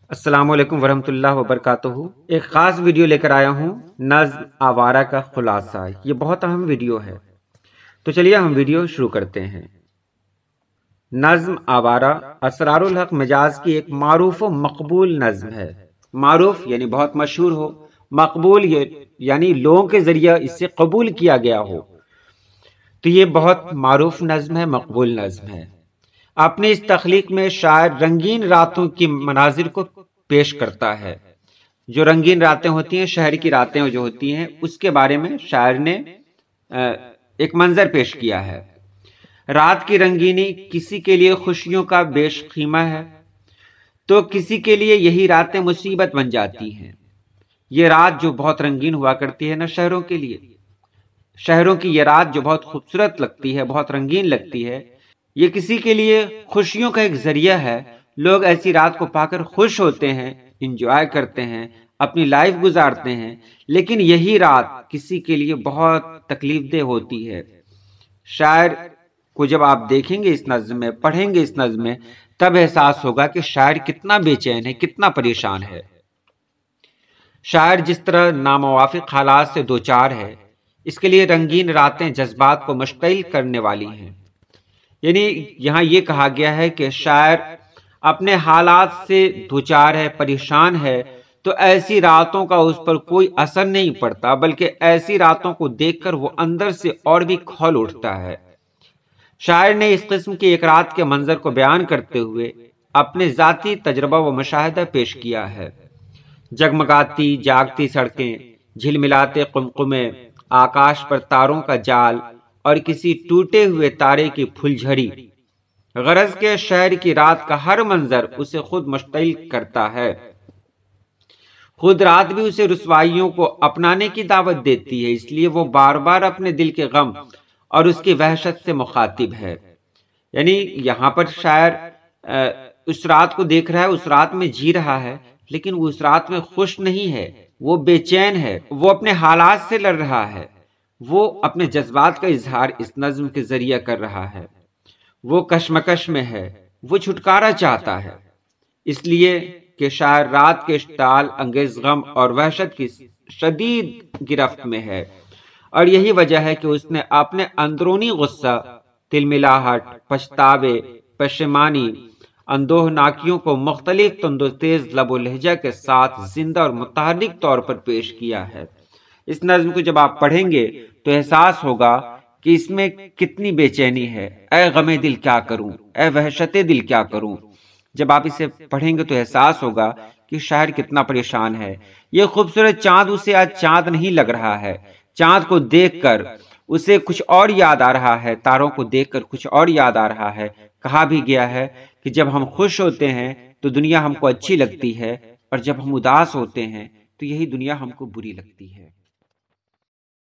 السلام علیکم ورحمۃ اللہ وبرکاتہ۔ ایک خاص ویڈیو لے کر آیا ہوں، نظم آوارہ کا خلاصہ۔ یہ بہت اہم ویڈیو ہے، تو چلیے ہم ویڈیو شروع کرتے ہیں۔ نظم آوارہ اسرار الحق مجاز کی ایک معروف و مقبول نظم ہے۔ معروف یعنی بہت مشہور ہو، مقبول یعنی لوگوں کے ذریعہ اس سے قبول کیا گیا ہو، تو یہ بہت معروف نظم ہے، مقبول نظم ہے۔ اپنی اس تخلیق میں شاعر رنگین راتوں کی مناظر کو پیش کرتا ہے۔ جو رنگین راتیں ہوتی ہیں، شہر کی راتیں جو ہوتی ہیں، اس کے بارے میں شاعر نے ایک منظر پیش کیا ہے۔ رات کی رنگینی کسی کے لیے خوشیوں کا بیش قیمہ ہے، تو کسی کے لیے یہی راتیں مصیبت بن جاتی ہیں۔ یہ رات جو بہت رنگین ہوا کرتی ہے نا، شہروں کے لیے، شہروں کی یہ رات جو بہت خوبصورت لگتی ہے، بہت رنگین لگتی ہے، یہ کسی کے لیے خوشیوں کا ایک ذریعہ ہے۔ لوگ ایسی رات کو پا کر خوش ہوتے ہیں، انجوائے کرتے ہیں، اپنی لائف گزارتے ہیں، لیکن یہی رات کسی کے لیے بہت تکلیف دہ ہوتی ہے۔ شاعر کو جب آپ دیکھیں گے اس نظم میں، پڑھیں گے اس نظم میں، تب احساس ہوگا کہ شاعر کتنا بے چین ہے، کتنا پریشان ہے۔ شاعر جس طرح ناموافق حالات سے دوچار ہے، اس کے لیے رنگین راتیں جذبات کو مشتعل کرنے والی ہیں۔ یعنی یہاں یہ کہا گیا ہے کہ شاعر اپنے حالات سے دوچار ہے، پریشان ہے، تو ایسی راتوں کا اس پر کوئی اثر نہیں پڑتا، بلکہ ایسی راتوں کو دیکھ کر وہ اندر سے اور بھی کھول اٹھتا ہے۔ شاعر نے اس قسم کی ایک رات کے منظر کو بیان کرتے ہوئے اپنے ذاتی تجربہ و مشاہدہ پیش کیا ہے۔ جگمگاتی جاگتی سڑکیں، جھلملاتے قمقمے، آکاش پر تاروں کا جال اور کسی ٹوٹے ہوئے تارے کی پھلجھڑی، غرض کے شہر کی رات کا ہر منظر اسے خود مشتعل کرتا ہے۔ خود رات بھی اسے رسوائیوں کو اپنانے کی دعوت دیتی ہے، اس لیے وہ بار بار اپنے دل کے غم اور اس کی وحشت سے مخاطب ہے۔ یعنی یہاں پر شاعر اس رات کو دیکھ رہا ہے، اس رات میں جی رہا ہے، لیکن وہ اس رات میں خوش نہیں ہے، وہ بے چین ہے، وہ اپنے حالات سے لڑ رہا ہے، وہ اپنے جذبات کا اظہار اس نظم کے ذریعہ کر رہا ہے۔ وہ کشمکش میں ہے، وہ چھٹکارا چاہتا ہے، اس لیے کہ شاعر رات کے اشتعال انگیز غم اور وحشت کی شدید گرفت میں ہے، اور یہی وجہ ہے کہ اس نے اپنے اندرونی غصہ، تلملاہٹ، پچھتاوے، پشیمانی، اندوہ ناکیوں کو مختلف تند و تیز لب و لہجہ کے ساتھ زندہ اور متحرک طور پر پیش کیا ہے۔ اس نظم کو جب آپ پڑھیں گے تو احساس ہوگا کہ اس میں کتنی بے چینی ہے۔ اے غم دل کیا کروں، اے وحشت دل کیا کروں۔ جب آپ اسے پڑھیں گے تو احساس ہوگا کہ شاعر کتنا پریشان ہے۔ یہ خوبصورت چاند اسے آج چاند نہیں لگ رہا ہے، چاند کو دیکھ کر اسے کچھ اور یاد آ رہا ہے، تاروں کو دیکھ کر کچھ اور یاد آ رہا ہے۔ کہا بھی گیا ہے کہ جب ہم خوش ہوتے ہیں تو دنیا ہم کو اچھی لگتی ہے، اور جب ہم اداس ہوتے ہیں تو یہی دنیا ہم کو بری لگتی ہے۔